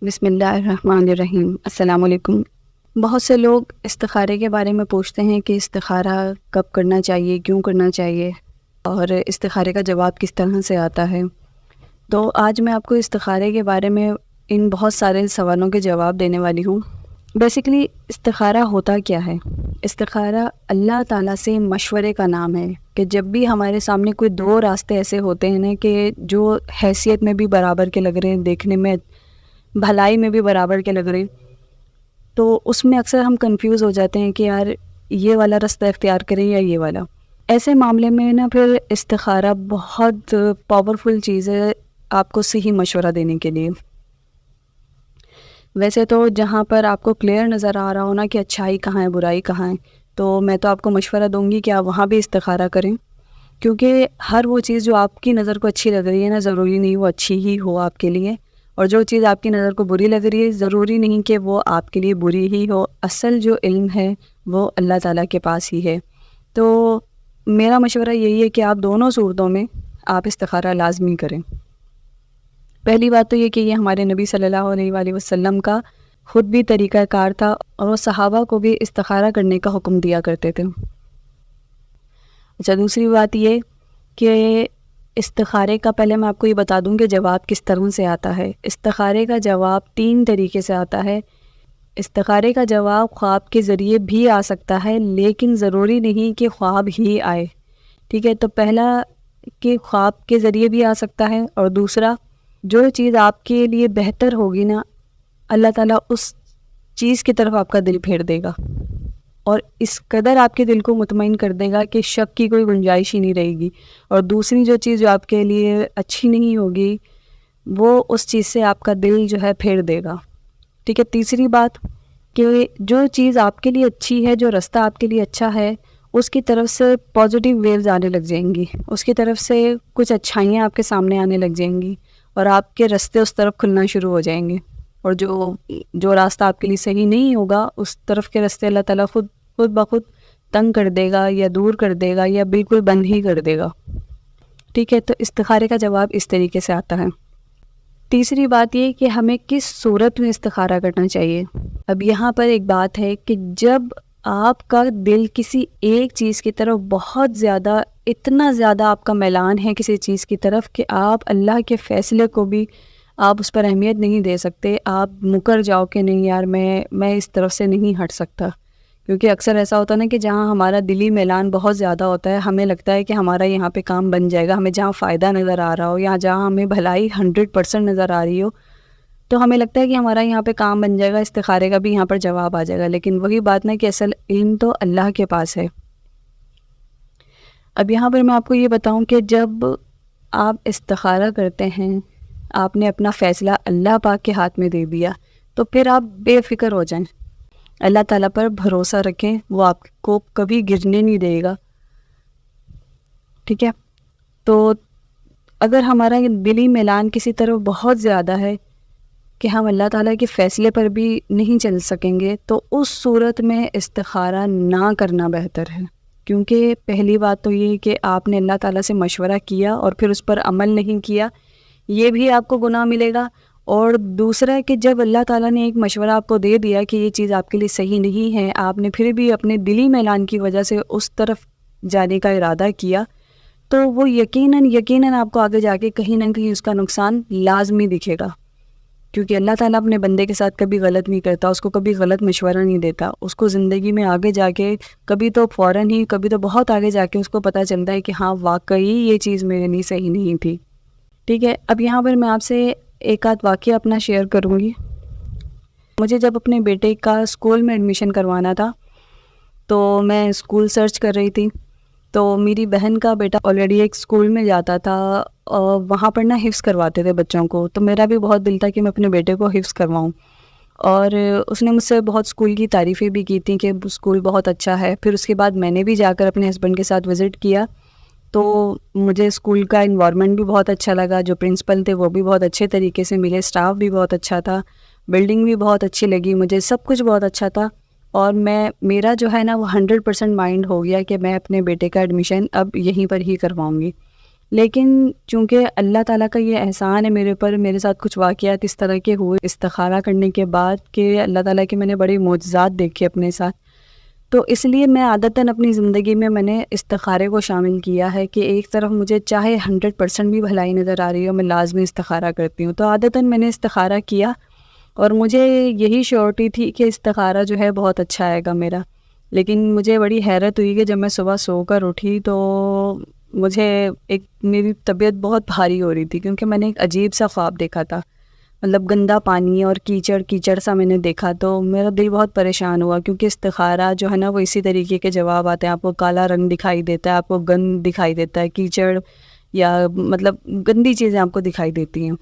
بسم اللہ الرحمن الرحیم۔ السلام علیکم۔ بہت سے لوگ استخارے کے بارے میں پوچھتے ہیں کہ استخارہ کب کرنا چاہیے، کیوں کرنا چاہیے، اور استخارے کا جواب کس طرح سے آتا ہے۔ تو آج میں آپ کو استخارے کے بارے میں ان بہت سارے سوالوں کے جواب دینے والی ہوں۔ بیسیکلی استخارہ ہوتا کیا ہے؟ استخارہ اللہ تعالیٰ سے مشورے کا نام ہے کہ جب بھی ہمارے سامنے کوئی دو راستے ایسے ہوتے ہیں نا کہ جو حیثیت میں بھی برابر کے لگ رہے ہیں، دیکھنے میں بھلائی میں بھی برابر کے لگ رہے، تو اس میں اکثر ہم کنفیوز ہو جاتے ہیں کہ یار یہ والا راستہ اختیار کریں یا یہ والا۔ ایسے معاملے میں نا پھر استخارہ بہت پاورفل چیز ہے آپ کو صحیح مشورہ دینے کے لیے۔ ویسے تو جہاں پر آپ کو کلیئر نظر آ رہا ہو نا کہ اچھائی کہاں ہے، برائی کہاں ہے، تو میں تو آپ کو مشورہ دوں گی کہ آپ وہاں بھی استخارہ کریں، کیونکہ ہر وہ چیز جو آپ کی نظر کو اچھی لگ رہی ہے نا، ضروری نہیں وہ اچھی ہی ہو آپ کے لیے، اور جو چیز آپ کی نظر کو بری لگ رہی ہے ضروری نہیں کہ وہ آپ کے لیے بری ہی ہو۔ اصل جو علم ہے وہ اللہ تعالیٰ کے پاس ہی ہے۔ تو میرا مشورہ یہی ہے کہ آپ دونوں صورتوں میں آپ استخارہ لازمی کریں۔ پہلی بات تو یہ کہ یہ ہمارے نبی صلی اللہ علیہ وآلہ وسلم کا خود بھی طریقہ کار تھا، اور وہ صحابہ کو بھی استخارہ کرنے کا حکم دیا کرتے تھے۔ اچھا، دوسری بات یہ کہ استخارے کا پہلے میں آپ کو یہ بتا دوں کہ جواب کس طرح سے آتا ہے۔ استخارے کا جواب 3 طریقے سے آتا ہے۔ استخارے کا جواب خواب کے ذریعے بھی آ سکتا ہے، لیکن ضروری نہیں کہ خواب ہی آئے، ٹھیک ہے؟ تو پہلا کہ خواب کے ذریعے بھی آ سکتا ہے، اور دوسرا جو چیز آپ کے لیے بہتر ہوگی نا، اللہ تعالیٰ اس چیز کی طرف آپ کا دل پھیر دے گا، اور اس قدر آپ کے دل کو مطمئن کر دے گا کہ شک کی کوئی گنجائش ہی نہیں رہے گی۔ اور دوسری جو چیز جو آپ کے لیے اچھی نہیں ہوگی، وہ اس چیز سے آپ کا دل جو ہے پھیر دے گا، ٹھیک ہے؟ تیسری بات کہ جو چیز آپ کے لیے اچھی ہے، جو رستہ آپ کے لیے اچھا ہے، اس کی طرف سے پازیٹیو ویوز آنے لگ جائیں گی، اس کی طرف سے کچھ اچھائیاں آپ کے سامنے آنے لگ جائیں گی، اور آپ کے رستے اس طرف کھلنا شروع ہو جائیں گے، اور جو راستہ آپ کے لیے صحیح نہیں ہوگا، اس طرف کے رستے اللہ تعالیٰ خود بخود تنگ کر دے گا، یا دور کر دے گا، یا بالکل بند ہی کر دے گا، ٹھیک ہے؟ تو استخارے کا جواب اس طریقے سے آتا ہے۔ تیسری بات یہ کہ ہمیں کس صورت میں استخارہ کرنا چاہیے۔ اب یہاں پر ایک بات ہے کہ جب آپ کا دل کسی ایک چیز کی طرف بہت زیادہ، اتنا زیادہ آپ کا میلان ہے کسی چیز کی طرف کہ آپ اللہ کے فیصلے کو بھی آپ اس پر اہمیت نہیں دے سکتے، آپ مکر جاؤ کہ نہیں یار میں اس طرف سے نہیں ہٹ سکتا، کیونکہ اکثر ایسا ہوتا ہے نا کہ جہاں ہمارا دلی میلان بہت زیادہ ہوتا ہے، ہمیں لگتا ہے کہ ہمارا یہاں پہ کام بن جائے گا، ہمیں جہاں فائدہ نظر آ رہا ہو، یا جہاں ہمیں بھلائی 100% نظر آ رہی ہو، تو ہمیں لگتا ہے کہ ہمارا یہاں پہ کام بن جائے گا، استخارے کا بھی یہاں پر جواب آ جائے گا، لیکن وہی بات نا کہ اصل علم تو اللہ کے پاس ہے۔ اب یہاں پر میں آپ کو یہ بتاؤں کہ جب آپ استخارہ کرتے ہیں، آپ نے اپنا فیصلہ اللہ پاک کے ہاتھ میں دے دیا، تو پھر آپ بے فکر ہو جائیں، اللہ تعالیٰ پر بھروسہ رکھیں، وہ آپ کو کبھی گرنے نہیں دے گا، ٹھیک ہے؟ تو اگر ہمارا یہ دلی میلان کسی طرف بہت زیادہ ہے کہ ہم اللہ تعالیٰ کے فیصلے پر بھی نہیں چل سکیں گے، تو اس صورت میں استخارہ نہ کرنا بہتر ہے، کیونکہ پہلی بات تو یہ کہ آپ نے اللہ تعالیٰ سے مشورہ کیا اور پھر اس پر عمل نہیں کیا، یہ بھی آپ کو گناہ ملے گا۔ اور دوسرا ہے کہ جب اللہ تعالیٰ نے ایک مشورہ آپ کو دے دیا کہ یہ چیز آپ کے لیے صحیح نہیں ہے، آپ نے پھر بھی اپنے دلی میلان کی وجہ سے اس طرف جانے کا ارادہ کیا، تو وہ یقیناً آپ کو آگے جا کے کہیں نہ کہیں اس کا نقصان لازمی دکھے گا، کیونکہ اللہ تعالیٰ اپنے بندے کے ساتھ کبھی غلط نہیں کرتا، اس کو کبھی غلط مشورہ نہیں دیتا، اس کو زندگی میں آگے جا کے کبھی تو فوراً ہی، کبھی تو بہت آگے جا کے اس کو پتہ چلتا ہے کہ ہاں واقعی یہ چیز میرے لیے صحیح نہیں تھی، ٹھیک ہے؟ اب یہاں پر میں آپ سے ایک آدھ واقعہ اپنا شیئر کروں گی۔ مجھے جب اپنے بیٹے کا اسکول میں ایڈمیشن کروانا تھا، تو میں اسکول سرچ کر رہی تھی، تو میری بہن کا بیٹا آلریڈی ایک اسکول میں جاتا تھا، اور وہاں پر حفظ کرواتے تھے بچوں کو، تو میرا بھی بہت دل تھا کہ میں اپنے بیٹے کو حفظ کرواؤں، اور اس نے مجھ سے بہت اسکول کی تعریفیں بھی کی تھیں کہ اسکول بہت اچھا ہے۔ پھر اس کے بعد میں نے بھی جا کر اپنے ہسبینڈ کے ساتھ وزٹ کیا، تو مجھے اسکول کا انوائرمنٹ بھی بہت اچھا لگا، جو پرنسپل تھے وہ بھی بہت اچھے طریقے سے ملے، اسٹاف بھی بہت اچھا تھا، بلڈنگ بھی بہت اچھی لگی مجھے، سب کچھ بہت اچھا تھا، اور میرا جو ہے نا وہ 100% مائنڈ ہو گیا کہ میں اپنے بیٹے کا ایڈمیشن اب یہیں پر ہی کرواؤں گی۔ لیکن چونکہ اللہ تعالیٰ کا یہ احسان ہے میرے پر، میرے ساتھ کچھ واقعات اس طرح کے ہوئے استخارہ کرنے کے بعد کہ اللہ تعالیٰ کے میں نے بڑے معجزات دیکھے اپنے ساتھ، تو اس لیے میں عادتاً اپنی زندگی میں نے استخارے کو شامل کیا ہے کہ ایک طرف مجھے چاہے 100% بھی بھلائی نظر آ رہی ہو، میں لازمی استخارہ کرتی ہوں. تو عادتاً میں نے استخارہ کیا اور مجھے یہی شیورٹی تھی کہ استخارہ جو ہے بہت اچھا آئے گا میرا. لیکن مجھے بڑی حیرت ہوئی کہ جب میں صبح سو کر اٹھی تو مجھے میری طبیعت بہت بھاری ہو رہی تھی، کیونکہ میں نے ایک عجیب سا خواب دیکھا تھا. مطلب گندا پانی اور کیچڑ کیچڑ سا میں نے دیکھا، تو میرا دل بہت پریشان ہوا، کیونکہ استخارہ جو ہے نا وہ اسی طریقے کے جواب آتے ہیں. آپ کو کالا رنگ دکھائی دیتا ہے، آپ کو گند دکھائی دیتا ہے، کیچڑ یا مطلب گندی چیزیں آپ کو دکھائی دیتی ہیں،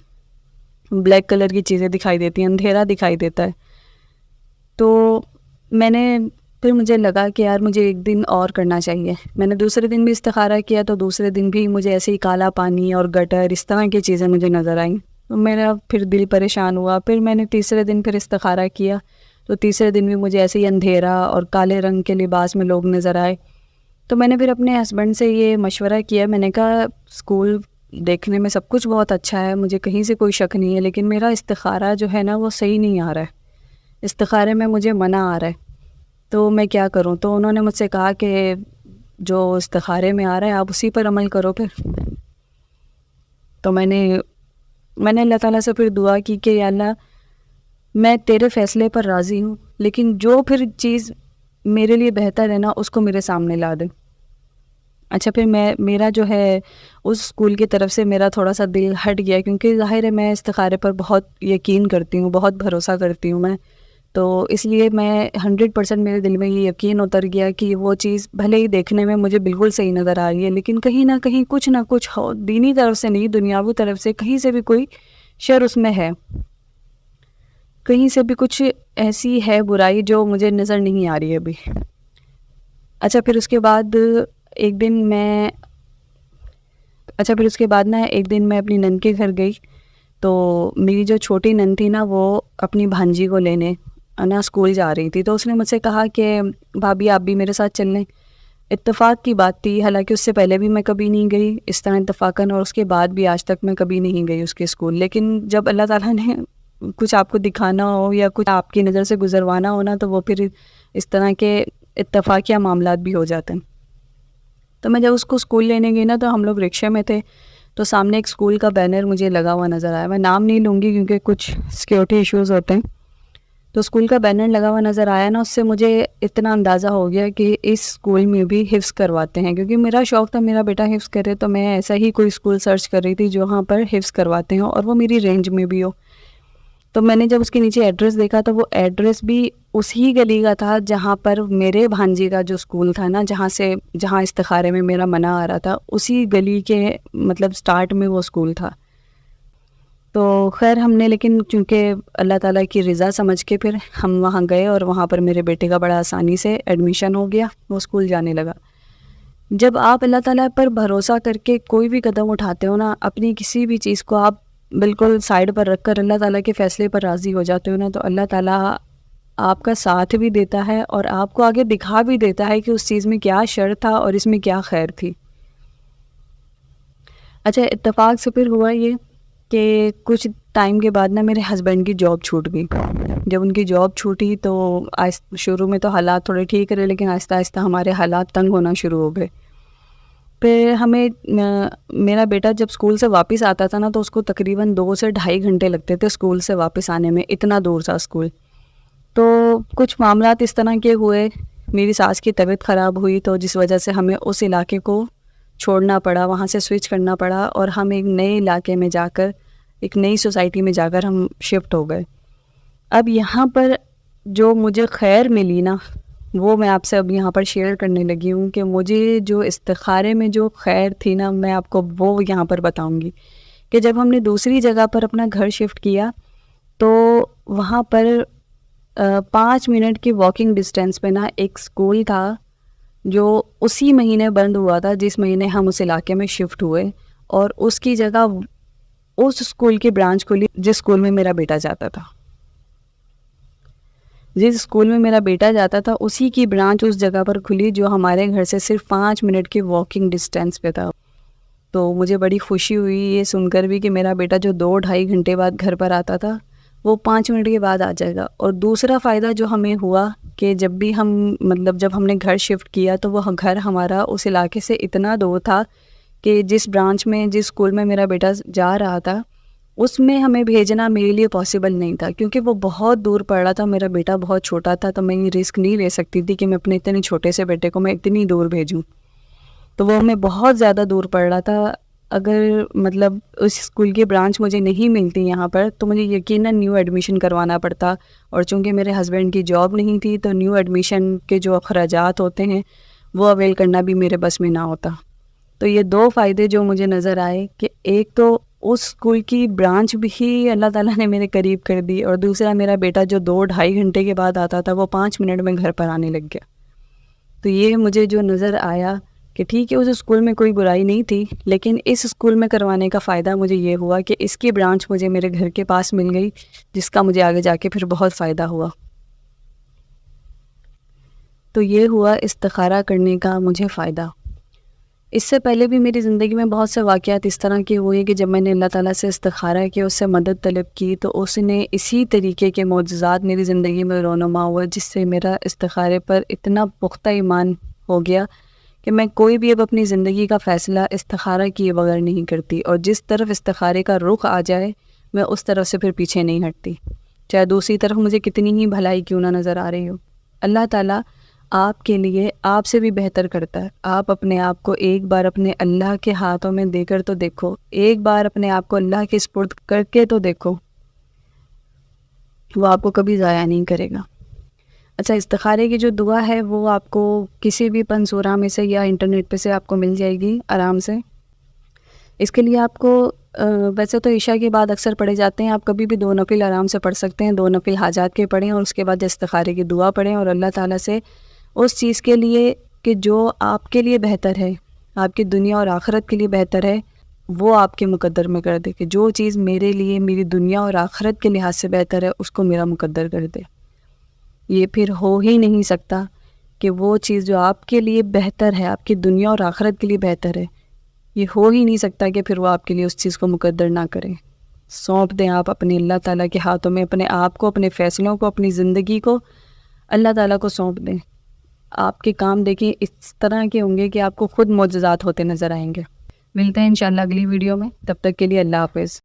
بلیک کلر کی چیزیں دکھائی دیتی ہیں، اندھیرا دکھائی دیتا ہے. تو پھر مجھے لگا کہ یار مجھے ایک دن اور کرنا چاہیے. میں نے دوسرے دن بھی استخارہ کیا تو دوسرے دن بھی مجھے ایسے ہی کالا پانی اور گٹر اس طرح کی چیزیں مجھے نظر آئیں. تو میرا پھر دل پریشان ہوا. پھر میں نے تیسرے دن پھر استخارہ کیا تو تیسرے دن بھی مجھے ایسے ہی اندھیرا اور کالے رنگ کے لباس میں لوگ نظر آئے. تو میں نے پھر اپنے ہسبینڈ سے یہ مشورہ کیا. میں نے کہا اسکول دیکھنے میں سب کچھ بہت اچھا ہے، مجھے کہیں سے کوئی شک نہیں ہے، لیکن میرا استخارہ جو ہے نا وہ صحیح نہیں آ رہا ہے، استخارے میں مجھے منع آ رہا ہے، تو میں کیا کروں؟ تو انہوں نے مجھ سے کہا کہ جو استخارے میں آ رہا ہے آپ اسی پر عمل کرو. تو میں نے اللہ تعالیٰ سے پھر دعا کی کہ یا اللہ میں تیرے فیصلے پر راضی ہوں، لیکن جو پھر چیز میرے لیے بہتر ہے نا اس کو میرے سامنے لا دے. اچھا پھر میرا جو ہے اس اسکول کی طرف سے میرا تھوڑا سا دل ہٹ گیا، کیونکہ ظاہر ہے میں استخارے پر بہت یقین کرتی ہوں، بہت بھروسہ کرتی ہوں میں، تو اس لیے میں 100% میرے دل میں یہ یقین اتر گیا کہ وہ چیز بھلے ہی دیکھنے میں مجھے بالکل صحیح نظر آ رہی ہے، لیکن کہیں نہ کہیں کچھ نہ کچھ ہو، دینی طرف سے نہیں، دنیاوی طرف سے کہیں سے بھی کوئی شر اس میں ہے، کہیں سے بھی کچھ ایسی ہے برائی جو مجھے نظر نہیں آ رہی ہے ابھی. اچھا پھر اس کے بعد ایک دن میں اپنی نند کے گھر گئی. تو میری جو چھوٹی نند تھی نا وہ اپنی بھانجی کو لینے اسکول جا رہی تھی. تو اس نے مجھ سے کہا کہ بھابھی آپ بھی میرے ساتھ چل لیں. اتفاق کی بات تھی، حالانکہ اس سے پہلے بھی میں کبھی نہیں گئی اس طرح اتفاقاً، اور اس کے بعد بھی آج تک میں کبھی نہیں گئی اس کے اسکول. لیکن جب اللہ تعالیٰ نے کچھ آپ کو دکھانا ہو یا کچھ آپ کی نظر سے گزروانا ہو نا، تو وہ پھر اس طرح کے اتفاقیہ معاملات بھی ہو جاتے ہیں. تو میں جب اس کو اسکول لینے گئی نا تو ہم لوگ رکشے میں تھے، تو سامنے ایک اسکول کا بینر مجھے لگا ہوا نظر آیا. میں نام نہیں لوں گی کیونکہ کچھ سیکیورٹی ایشوز ہوتے ہیں. تو اسکول کا بینر لگا ہوا نظر آیا نا، اس سے مجھے اتنا اندازہ ہو گیا کہ اس اسکول میں بھی حفظ کرواتے ہیں، کیونکہ میرا شوق تھا میرا بیٹا حفظ کرے. تو میں ایسا ہی کوئی اسکول سرچ کر رہی تھی جہاں پر حفظ کرواتے ہوں اور وہ میری رینج میں بھی ہو. تو میں نے جب اس کے نیچے ایڈریس دیکھا تو وہ ایڈریس بھی اسی گلی کا تھا جہاں پر میرے بھانجی کا جو اسکول تھا نا، جہاں استخارے میں میرا منع آ رہا تھا، اسی گلی کے مطلب سٹارٹ میں وہ اسکول تھا. تو خیر ہم نے لیکن چونکہ اللہ تعالیٰ کی رضا سمجھ کے پھر ہم وہاں گئے اور وہاں پر میرے بیٹے کا بڑا آسانی سے ایڈمیشن ہو گیا، وہ اسکول جانے لگا. جب آپ اللہ تعالیٰ پر بھروسہ کر کے کوئی بھی قدم اٹھاتے ہو نا، اپنی کسی بھی چیز کو آپ بالکل سائڈ پر رکھ کر اللہ تعالیٰ کے فیصلے پر راضی ہو جاتے ہو نا، تو اللہ تعالیٰ آپ کا ساتھ بھی دیتا ہے اور آپ کو آگے دکھا بھی دیتا ہے کہ اس چیز میں کیا شر تھا اور اس میں کیا خیر تھی. اچھا اتفاق سے پھر ہوا یہ کہ کچھ ٹائم کے بعد نا میرے ہسبینڈ کی جاب چھوٹ گئی. جب ان کی جاب چھوٹی تو شروع میں تو حالات تھوڑے ٹھیک رہے، لیکن آہستہ آہستہ ہمارے حالات تنگ ہونا شروع ہو گئے. پھر میرا بیٹا جب اسکول سے واپس آتا تھا نا تو اس کو تقریباً 2 سے 2.5 گھنٹے لگتے تھے اسکول سے واپس آنے میں، اتنا دور تھا اسکول. تو کچھ معاملات اس طرح کے ہوئے، میری ساس کی طبیعت خراب ہوئی، تو جس وجہ سے ہمیں اس علاقے کو چھوڑنا پڑا، وہاں سے سوئچ کرنا پڑا، اور ہم ایک نئے علاقے میں جا کر، ایک نئی سوسائٹی میں جا کر ہم شفٹ ہو گئے. اب یہاں پر جو مجھے خیر ملی نا، وہ میں آپ سے اب یہاں پر شیئر کرنے لگی ہوں کہ مجھے جو استخارے میں جو خیر تھی نا، میں آپ کو وہ یہاں پر بتاؤں گی. کہ جب ہم نے دوسری جگہ پر اپنا گھر شفٹ کیا تو وہاں پر 5 منٹ کی واکنگ ڈسٹینس پہ نا ایک اسکول تھا جو اسی مہینے بند ہوا تھا جس مہینے ہم اس علاقے میں شفٹ ہوئے، اور اس کی جگہ اس اسکول کی برانچ کھلی جس اسکول میں میرا بیٹا جاتا تھا. جس اسکول میں میرا بیٹا جاتا تھا اسی کی برانچ اس جگہ پر کھلی جو ہمارے گھر سے صرف 5 منٹ کی واکنگ ڈسٹینس پہ تھا. تو مجھے بڑی خوشی ہوئی یہ سن کر بھی کہ میرا بیٹا جو 2-2.5 گھنٹے بعد گھر پر آتا تھا وہ 5 منٹ کے بعد آ جائے گا. اور دوسرا فائدہ جو ہمیں ہوا کہ جب بھی جب ہم نے گھر شفٹ کیا تو وہ گھر ہمارا اس علاقے سے اتنا دور تھا کہ جس برانچ میں جس اسکول میں میرا بیٹا جا رہا تھا اس میں ہمیں بھیجنا میرے لیے پاسبل نہیں تھا، کیونکہ وہ بہت دور پڑ رہا تھا. میرا بیٹا بہت چھوٹا تھا تو میں یہ رسک نہیں لے سکتی تھی کہ میں اپنے اتنے چھوٹے سے بیٹے کو میں اتنی دور بھیجوں. تو وہ ہمیں بہت زیادہ دور پڑ رہا تھا. اگر اس اسکول کی برانچ مجھے نہیں ملتی یہاں پر تو مجھے یقیناً نیو ایڈمیشن کروانا پڑتا، اور چونکہ میرے ہسبینڈ کی جاب نہیں تھی تو نیو ایڈمیشن کے جو اخراجات ہوتے ہیں وہ اویل کرنا بھی میرے بس میں نہ ہوتا. تو یہ 2 فائدے جو مجھے نظر آئے کہ ایک تو اس اسکول کی برانچ بھی اللہ تعالیٰ نے میرے قریب کر دی، اور دوسرا میرا بیٹا جو 2-2.5 گھنٹے کے بعد آتا تھا وہ 5 منٹ میں گھر پر آنے لگ گیا. تو یہ مجھے جو نظر آیا کہ ٹھیک ہے اس اسکول میں کوئی برائی نہیں تھی، لیکن اس اسکول میں کروانے کا فائدہ مجھے یہ ہوا کہ اس کی برانچ مجھے میرے گھر کے پاس مل گئی، جس کا مجھے آگے جا کے پھر بہت فائدہ ہوا. تو یہ ہوا استخارہ کرنے کا مجھے فائدہ. اس سے پہلے بھی میری زندگی میں بہت سے واقعات اس طرح کے ہوئے کہ جب میں نے اللہ تعالیٰ سے استخارہ کیا، اس سے مدد طلب کی، تو اس نے اسی طریقے کے معجزات میری زندگی میں رونما ہوا، جس سے میرا استخارے پر اتنا پختہ ایمان ہو گیا کہ میں کوئی بھی اب اپنی زندگی کا فیصلہ استخارہ کیے بغیر نہیں کرتی، اور جس طرف استخارے کا رخ آ جائے میں اس طرف سے پھر پیچھے نہیں ہٹتی، چاہے دوسری طرف مجھے کتنی ہی بھلائی کیوں نہ نظر آ رہی ہو. اللہ تعالیٰ آپ کے لیے آپ سے بھی بہتر کرتا ہے. آپ اپنے آپ کو ایک بار اپنے اللہ کے ہاتھوں میں دے کر تو دیکھو، ایک بار اپنے آپ کو اللہ کے سپرد کر کے تو دیکھو، وہ آپ کو کبھی ضائع نہیں کرے گا. اچھا، استخارے کی جو دعا ہے وہ آپ کو کسی بھی پنسورہ میں سے یا انٹرنیٹ پہ سے آپ کو مل جائے گی آرام سے. اس کے لیے آپ کو ویسے تو عشاء کے بعد اکثر پڑھے جاتے ہیں، آپ کبھی بھی 2 نفل آرام سے پڑھ سکتے ہیں. 2 نفل حاجات کے پڑھیں اور اس کے بعد استخارے کی دعا پڑھیں، اور اللہ تعالیٰ سے اس چیز کے لیے کہ جو آپ کے لیے بہتر ہے، آپ کی دنیا اور آخرت کے لیے بہتر ہے، وہ آپ کے مقدر میں کر دے. کہ جو چیز میرے لیے میری دنیا اور آخرت کے لحاظ سے بہتر ہے اس کو میرا مقدر کر دے. یہ پھر ہو ہی نہیں سکتا کہ وہ چیز جو آپ کے لیے بہتر ہے، آپ کی دنیا اور آخرت کے لیے بہتر ہے، یہ ہو ہی نہیں سکتا کہ پھر وہ آپ کے لیے اس چیز کو مقدر نہ کرے. سونپ دیں آپ اپنے اللہ تعالیٰ کے ہاتھوں میں، اپنے آپ کو، اپنے فیصلوں کو، اپنی زندگی کو اللہ تعالیٰ کو سونپ دیں. آپ کے کام دیکھیں اس طرح کے ہوں گے کہ آپ کو خود معجزات ہوتے نظر آئیں گے. ملتے ہیں انشاءاللہ اگلی ویڈیو میں، تب تک کے لیے اللہ حافظ.